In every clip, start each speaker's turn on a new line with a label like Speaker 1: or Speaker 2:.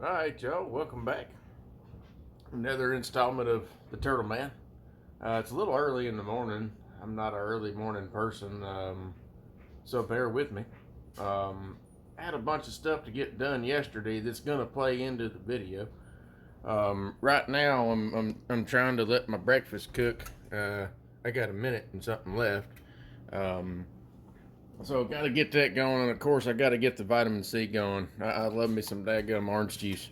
Speaker 1: All right, y'all, welcome back. Another installment of The Turtle Man. It's a little early in the morning. I'm not an early morning person, so bear with me. I had a bunch of stuff to get done yesterday that's going to play into the video. Right now, I'm trying to let my breakfast cook. I got a minute and something left. Um, so got to get that going, and of course, I got to get the vitamin C going. I love me some daggum orange juice.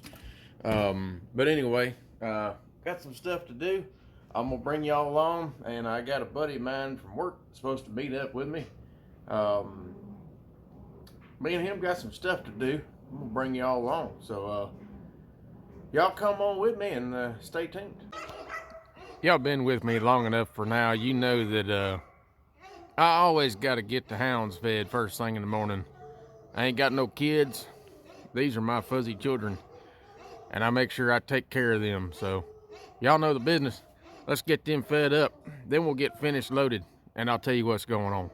Speaker 1: But anyway, got some stuff to do. I'm gonna bring y'all along, and I got a buddy of mine from work supposed to meet up with me. Um, Me and him got some stuff to do. I'm gonna bring y'all along. So y'all come on with me and stay tuned. Y'all been with me long enough for now. You know that I always got to get the hounds fed first thing in the morning. I ain't got no kids. These are my fuzzy children, and I make sure I take care of them. So y'all know the business. Let's get them fed up. Then we'll get finished loaded, and I'll tell you what's going on.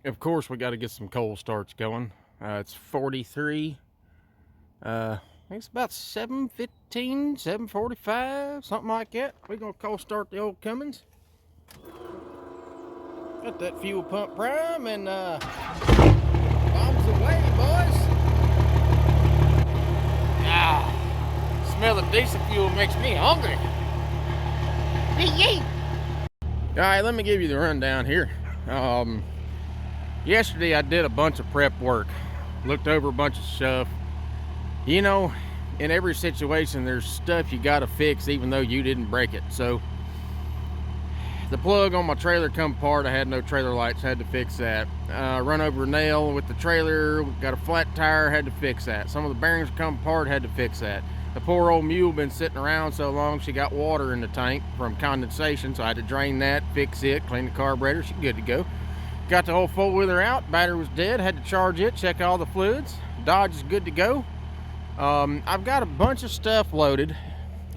Speaker 1: Of course, we got to get some cold starts going. It's 43. I think it's about 7:15, 7:45, something like that. We're going to cold start the old Cummins. Got that fuel pump prime, and bombs away, boys. Ah, smell of diesel fuel makes me hungry. Yay! All right, let me give you the rundown here. Yesterday I did a bunch of prep work, looked over a bunch of stuff. You know, in every situation there's stuff you gotta fix even though you didn't break it. So the plug on my trailer come apart. I had no trailer lights, had to fix that. Run over a nail with the trailer, got a flat tire, had to fix that. Some of the bearings come apart, had to fix that. The poor old mule been sitting around so long, she got water in the tank from condensation, so I had to drain that, fix it, clean the carburetor. She's good to go. Got the whole four-wheeler out, battery was dead, had to charge it, check all the fluids. Dodge is good to go. I've got a bunch of stuff loaded.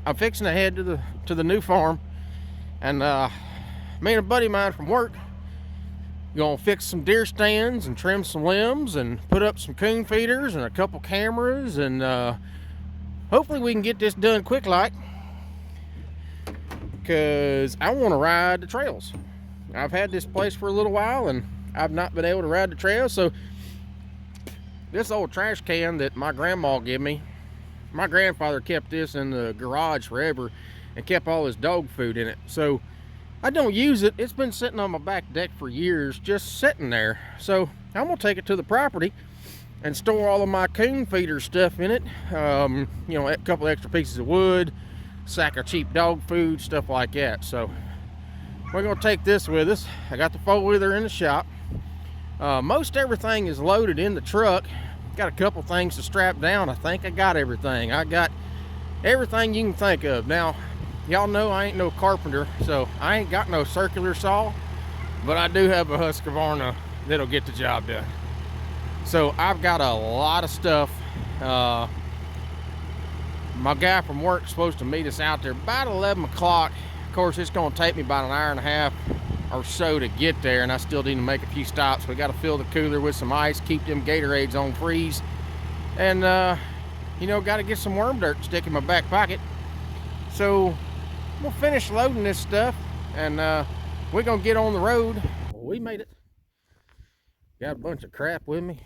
Speaker 1: I'm fixing to head to the new farm, and me and a buddy of mine from work gonna fix some deer stands and trim some limbs and put up some coon feeders and a couple cameras, and hopefully we can get this done quick like, because I want to ride the trails. I've had this place for a little while and I've not been able to ride the trails. So this old trash can that my grandma gave me, my grandfather kept this in the garage forever and kept all his dog food in it. So I don't use it. It's been sitting on my back deck for years, just sitting there. So I'm gonna take it to the property and store all of my coon feeder stuff in it. You know, a couple extra pieces of wood, sack of cheap dog food, stuff like that. So we're gonna take this with us. I got the four-wheeler in the shop. Most everything is loaded in the truck. Got a couple things to strap down. I think I got everything. I got everything you can think of. Now, y'all know I ain't no carpenter, so I ain't got no circular saw, but I do have a Husqvarna that'll get the job done. So I've got a lot of stuff. My guy from work's supposed to meet us out there about 11 o'clock. Of course, it's gonna take me about an hour and a half or so to get there, and I still need to make a few stops. We gotta fill the cooler with some ice, keep them Gatorades on freeze, and you know, gotta get some worm dirt to stick in my back pocket. So we'll finish loading this stuff, and we're gonna get on the road. We made it. Got a bunch of crap with me.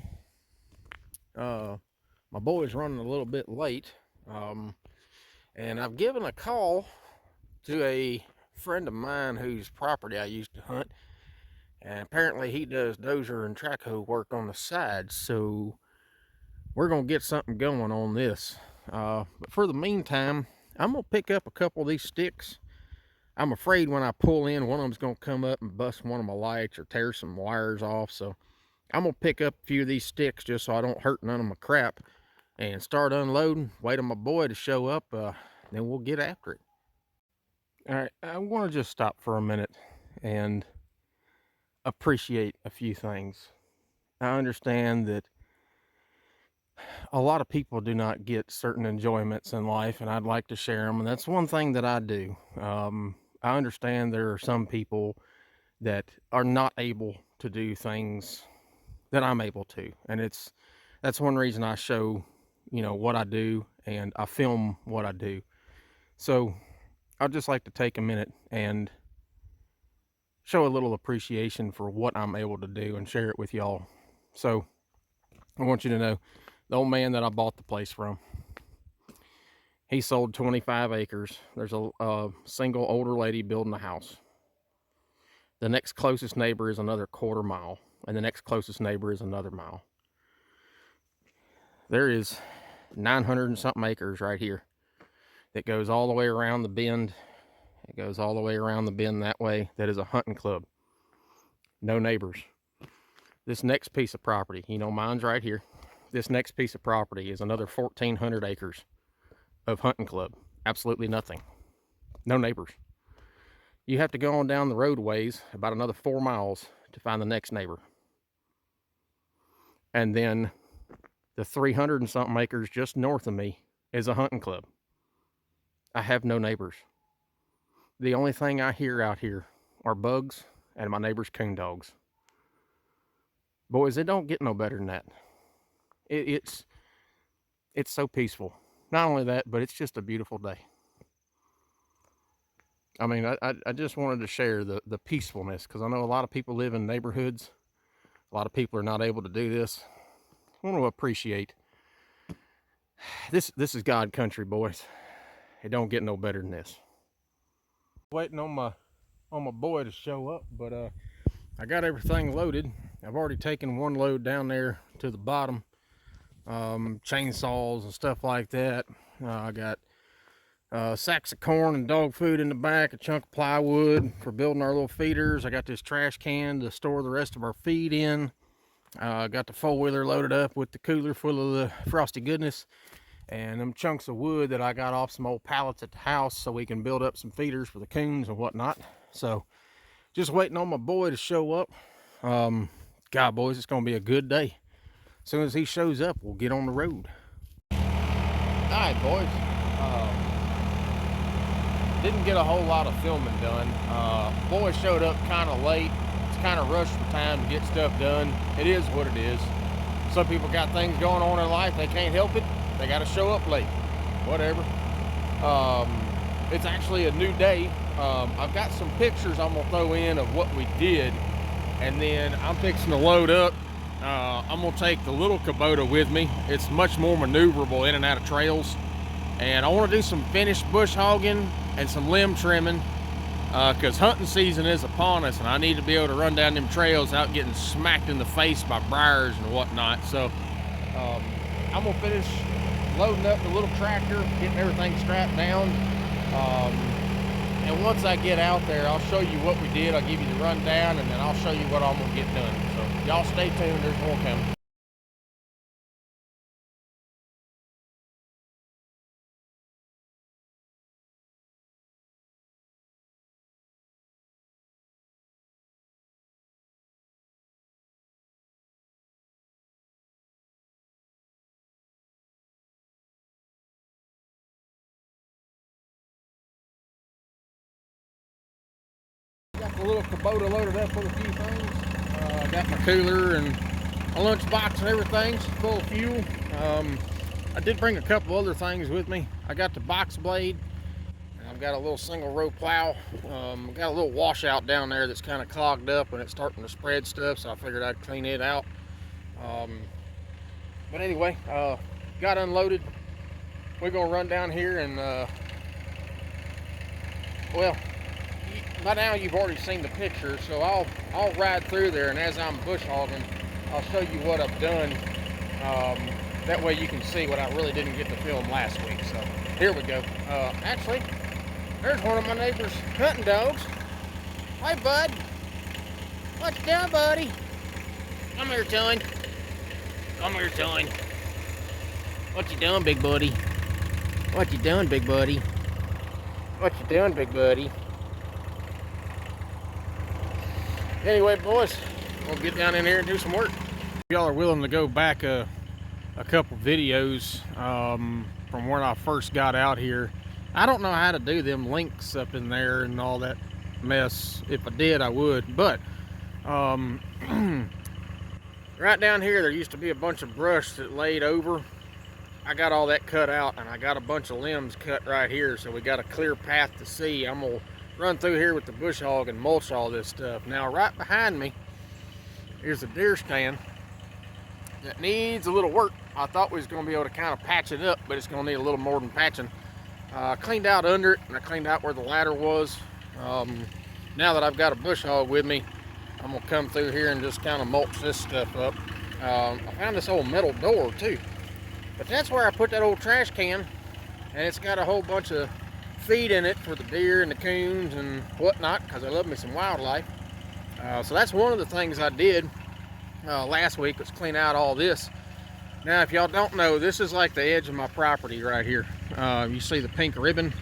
Speaker 1: My boy's running a little bit late, and I've given a call to a friend of mine whose property I used to hunt, and apparently he does dozer and track hoe work on the side, so we're gonna get something going on this. But for the meantime, I'm gonna pick up a couple of these sticks. I'm afraid when I pull in, one of them's gonna come up and bust one of my lights or tear some wires off, so I'm gonna pick up a few of these sticks just so I don't hurt none of my crap and start unloading, wait on my boy to show up, then we'll get after it. All right, I want to just stop for a minute and appreciate a few things. I understand that a lot of people do not get certain enjoyments in life, and I'd like to share them, and that's one thing that I do. I understand there are some people that are not able to do things that I'm able to, and that's one reason I show
Speaker 2: what I do, and I film what I do. So I'd just like to take a minute and show a little appreciation for what I'm able to do and share it with y'all. So I want you to know, the old man that I bought the place from, he sold 25 acres. There's a single older lady building a house. The next closest neighbor is another quarter mile, and the next closest neighbor is another mile. There is 900 and something acres right here that goes all the way around the bend. It goes all the way around the bend that way. That is a hunting club. No neighbors. This next piece of property, mine's right here. This next piece of property is another 1,400 acres of hunting club. Absolutely nothing. No neighbors. You have to go on down the roadways about another 4 miles to find the next neighbor. And then the 300 and something acres just north of me is a hunting club. I have no neighbors. The only thing I hear out here are bugs and my neighbor's coon dogs. Boys, it don't get no better than that. It's so peaceful. Not only that, but it's just a beautiful day. I mean, I just wanted to share the peacefulness, because I know a lot of people live in neighborhoods. A lot of people are not able to do this. I want to appreciate this. This is God country, boys. It don't get no better than this. Waiting on my boy to show up, but I got everything loaded. I've already taken one load down there to the bottom, chainsaws and stuff like that. I got sacks of corn and dog food in the back, a chunk of plywood for building our little feeders. I got this trash can to store the rest of our feed in. Got the four-wheeler loaded up with the cooler full of the frosty goodness, and them chunks of wood that I got off some old pallets at the house so we can build up some feeders for the coons and whatnot. So just waiting on my boy to show up. God, boys, it's gonna be a good day. As soon as he shows up, we'll get on the road. All right, boys. Didn't get a whole lot of filming done. Boy showed up kind of late. It's kind of rushed for time to get stuff done. It is what it is. Some people got things going on in life, they can't help it. They got to show up late. Whatever. It's actually a new day. I've got some pictures I'm gonna throw in of what we did, and then I'm fixing to load up. I'm gonna take the little Kubota with me. It's much more maneuverable in and out of trails, and I want to do some finished bush hogging and some limb trimming, because hunting season is upon us, and I need to be able to run down them trails without getting smacked in the face by briars and whatnot. So I'm gonna finish loading up the little tractor, getting everything strapped down, and once I get out there, I'll show you what we did. I'll give you the rundown, and then I'll show you what I'm gonna get done. So y'all stay tuned, there's more coming. Got the little Kubota loaded up with a few things. I got my cooler and my lunchbox and everything's full of fuel. I did bring a couple other things with me. I got the box blade. I've got a little single row plow. Got a little washout down there that's kind of clogged up and it's starting to spread stuff, so I figured I'd clean it out. But anyway, got unloaded. We're gonna run down here and well, by now you've already seen the picture, so I'll ride through there, and as I'm bush hogging, I'll show you what I've done. That way you can see what I really didn't get to film last week. So here we go. Actually, there's one of my neighbor's hunting dogs. Hi, bud. What you doing, buddy? Come here, Tony. Come here, Tony. What you doing, big buddy? What you doing, big buddy? What you doing, big buddy? Anyway, boys, we'll get down in here and do some work. If y'all are willing to go back a couple videos from when I first got out here, I don't know how to do them links up in there and all that mess. If I did, I would. But right down here, there used to be a bunch of brush that laid over, I got all that cut out, and I got a bunch of limbs cut right here, so we got a clear path to see. I'm gonna run through here with the bush hog and mulch all this stuff. Now, right behind me, here's a deer stand that needs a little work. I thought we was gonna be able to kind of patch it up, but it's gonna need a little more than patching. I cleaned out under it, and I cleaned out where the ladder was. Now that I've got a bush hog with me, I'm gonna come through here and just kind of mulch this stuff up. I found this old metal door too, but that's where I put that old trash can, and it's got a whole bunch of feed in it for the deer and the coons and whatnot, because I love me some wildlife. So that's one of the things I did last week, was clean out all this. Now, if y'all don't know, this is like the edge of my property right here. You see the pink ribbon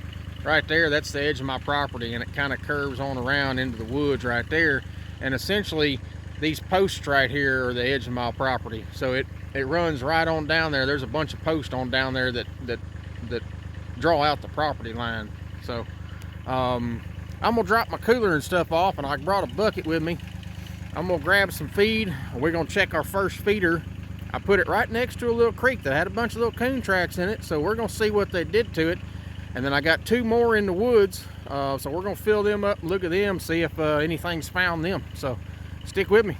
Speaker 2: right there? That's the edge of my property, and it kind of curves on around into the woods right there. And essentially, these posts right here are the edge of my property. So it runs right on down there. There's a bunch of posts on down there that draw out the property line. So I'm gonna drop my cooler and stuff off, and I brought a bucket with me. I'm gonna grab some feed. We're gonna check our first feeder. I put it right next to a little creek that had a bunch of little coon tracks in it, so we're gonna see what they did to it. And then I got 2 more in the woods, so we're gonna fill them up and look at them, see if anything's found them. So stick with me.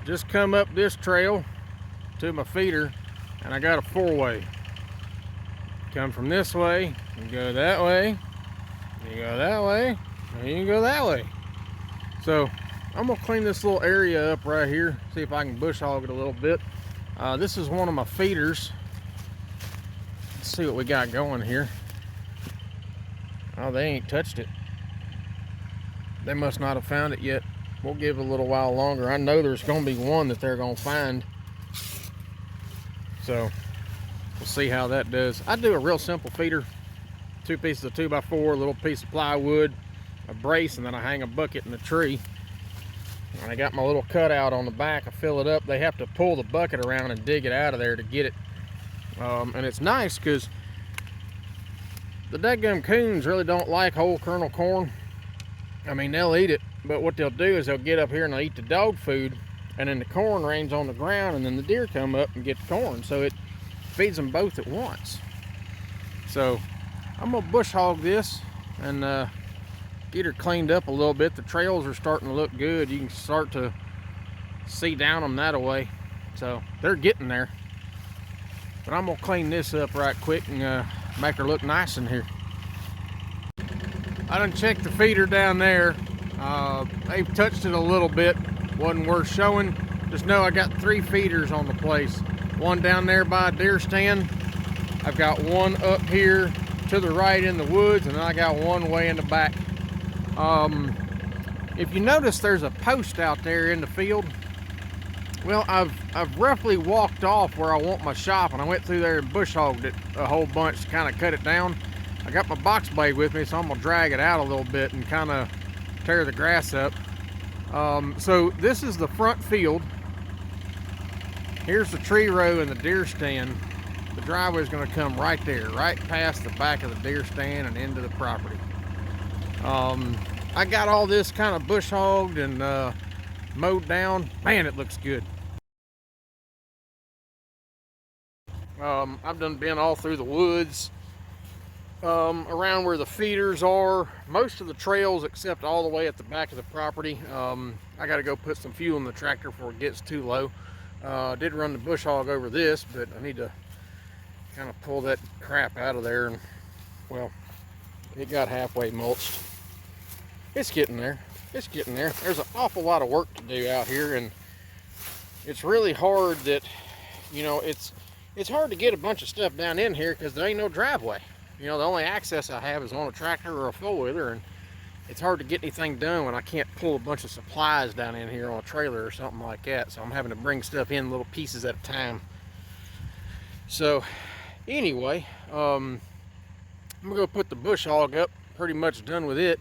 Speaker 2: Just come up this trail to my feeder, and I got a 4-way. Come from this way, you go that way, you go that way, and you go that way. So I'm gonna clean this little area up right here, see if I can bush hog it a little bit. This is one of my feeders. Let's see what we got going here. Oh, they ain't touched it. They must not have found it yet. We'll give it a little while longer. I know there's going to be one that they're going to find. So we'll see how that does. I do a real simple feeder. 2 pieces of 2x4, a little piece of plywood, a brace, and then I hang a bucket in the tree. And I got my little cutout on the back. I fill it up. They have to pull the bucket around and dig it out of there to get it. And it's nice because the dadgum coons really don't like whole kernel corn. I mean, they'll eat it, but what they'll do is they'll get up here and they'll eat the dog food, and then the corn rains on the ground, and then the deer come up and get the corn. So it feeds them both at once. So I'm gonna bush hog this and get her cleaned up a little bit. The trails are starting to look good. You can start to see down them that way. So they're getting there. But I'm gonna clean this up right quick and make her look nice in here. I done checked the feeder down there. They've touched it a little bit. Wasn't worth showing. Just know I got 3 feeders on the place. One down there by a deer stand. I've got one up here to the right in the woods, and then I got one way in the back. If you notice, there's a post out there in the field. Well, I've roughly walked off where I want my shop, and I went through there and bush hogged it a whole bunch to kind of cut it down. I got my box blade with me, so I'm gonna drag it out a little bit and kind of tear the grass up. So this is the front field. Here's the tree row and the deer stand. The driveway is gonna come right there, right past the back of the deer stand and into the property. I got all this kind of bush hogged and mowed down. Man, it looks good. I've done been all through the woods. Around where the feeders are, most of the trails except all the way at the back of the property. I got to go put some fuel in the tractor before it gets too low. Did run the bush hog over this, but I need to kind of pull that crap out of there, and well, it got halfway mulched. It's getting there. It's getting there. There's an awful lot of work to do out here, and it's really hard that, you know, it's hard to get a bunch of stuff down in here because there ain't no driveway. You know, the only access I have is on a tractor or a four-wheeler, and it's hard to get anything done when I can't pull a bunch of supplies down in here on a trailer or something like that. So I'm having to bring stuff in little pieces at a time. So anyway, I'm gonna go put the bush hog up, pretty much done with it,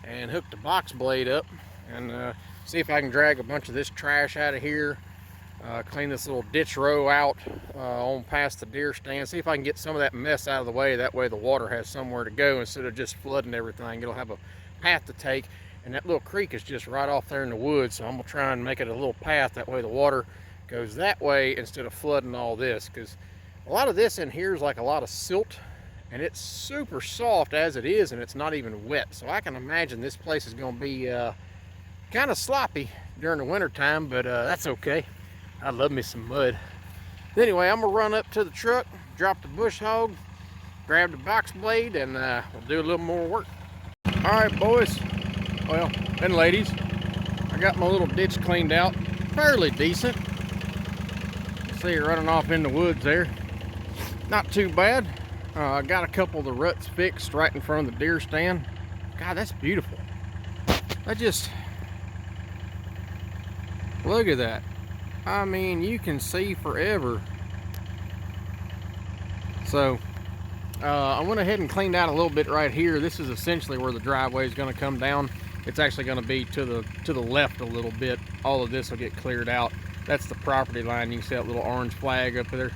Speaker 2: and hook the box blade up and see if I can drag a bunch of this trash out of here, clean this little ditch row out on past the deer stand, see if I can get some of that mess out of the way. That way the water has somewhere to go instead of just flooding everything. It'll have a path to take, and that little creek is just right off there in the woods, so I'm gonna try and make it a little path. That way the water goes that way instead of flooding all this, because a lot of this in here is like a lot of silt, and it's super soft as it is, and it's not even wet. So I can imagine this place is gonna be kind of sloppy during the winter time, but that's okay. I love me some mud. Anyway, I'm gonna run up to the truck, drop the bush hog, grab the box blade, and we'll do a little more work. All right, boys, well, and ladies, I got my little ditch cleaned out, fairly decent. See it running off in the woods there. Not too bad. I got a couple of the ruts fixed right in front of the deer stand. God, that's beautiful. Look at that. I mean, you can see forever. So I went ahead and cleaned out a little bit right here. This is essentially where the driveway is going to come down. It's actually going to be to the left a little bit. All of this will get cleared out. That's the property line. You can see that little orange flag up there.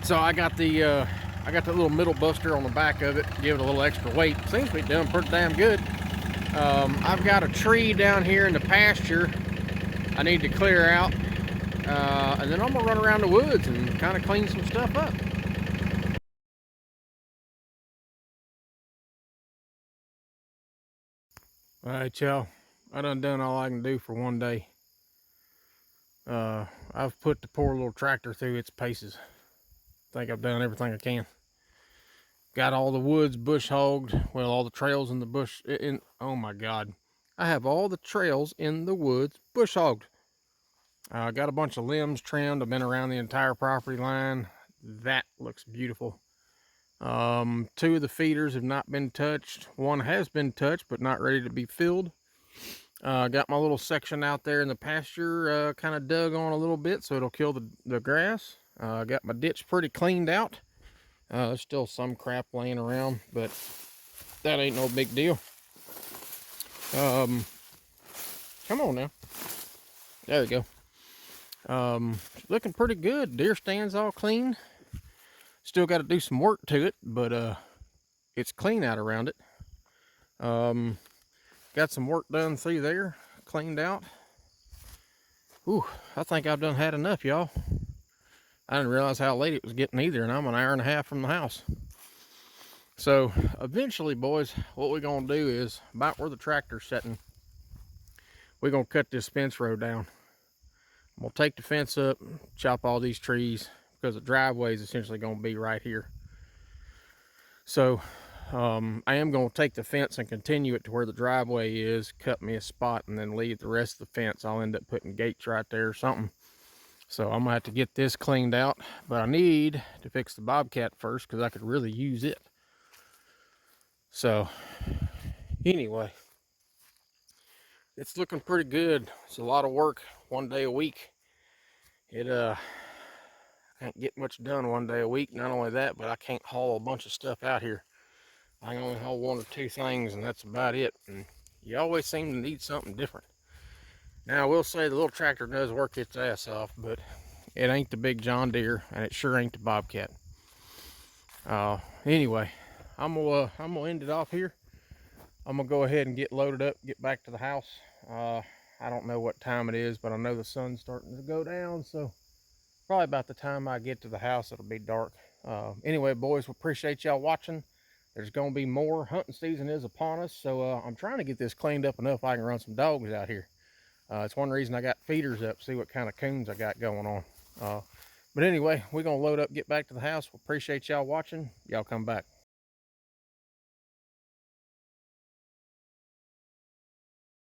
Speaker 2: So I got the little middle buster on the back of it, give it a little extra weight. Seems to be doing pretty damn good. I've got a tree down here in the pasture I need to clear out, and then I'm gonna run around the woods and kind of clean some stuff up. All right, y'all, I done all I can do for one day. I've put the poor little tractor through its paces. I think I've done everything I can. Got all the woods bush hogged. Well, all the trails in the bush. Oh my God, I have all the trails in the woods bush hogged. Got a bunch of limbs trimmed. I've been around the entire property line. That looks beautiful. 2 of the feeders have not been touched. One has been touched, but not ready to be filled. Got my little section out there in the pasture kind of dug on a little bit so it'll kill the grass. Got my ditch pretty cleaned out. There's still some crap laying around, but that ain't no big deal. Come on now. There we go. Looking pretty good. Deer stand's all clean. Still got to do some work to it, but it's clean out around it. Got some work done through there, cleaned out. Ooh, I think I've done had enough, y'all. I didn't realize how late it was getting either, and I'm an hour and a half from the house. So eventually, boys, what we're gonna do is about where the tractor's sitting, we're gonna cut this fence row down. We'll take the fence up, chop all these trees, because the driveway is essentially going to be right here. So I am going to take the fence and continue it to where the driveway is, cut me a spot, and then leave the rest of the fence. I'll end up putting gates right there or something. So I'm going to have to get this cleaned out, but I need to fix the Bobcat first because I could really use it. So anyway, it's looking pretty good. It's a lot of work, 1 day a week. I can't get much done 1 day a week. Not only that, but I can't haul a bunch of stuff out here. I can only haul 1 or 2 things, and that's about it. And you always seem to need something different. Now, I will say the little tractor does work its ass off, but it ain't the big John Deere, and it sure ain't the Bobcat. Anyway, I'm gonna end it off here. I'm gonna go ahead and get loaded up, get back to the house. I don't know what time it is, but I know the sun's starting to go down, so probably about the time I get to the house, it'll be dark. Anyway, boys, we appreciate y'all watching. There's gonna be more. Hunting season is upon us, so I'm trying to get this cleaned up enough I can run some dogs out here. It's one reason I got feeders up, see what kind of coons I got going on. But anyway, we're gonna load up, get back to the house. We appreciate y'all watching. Y'all come back.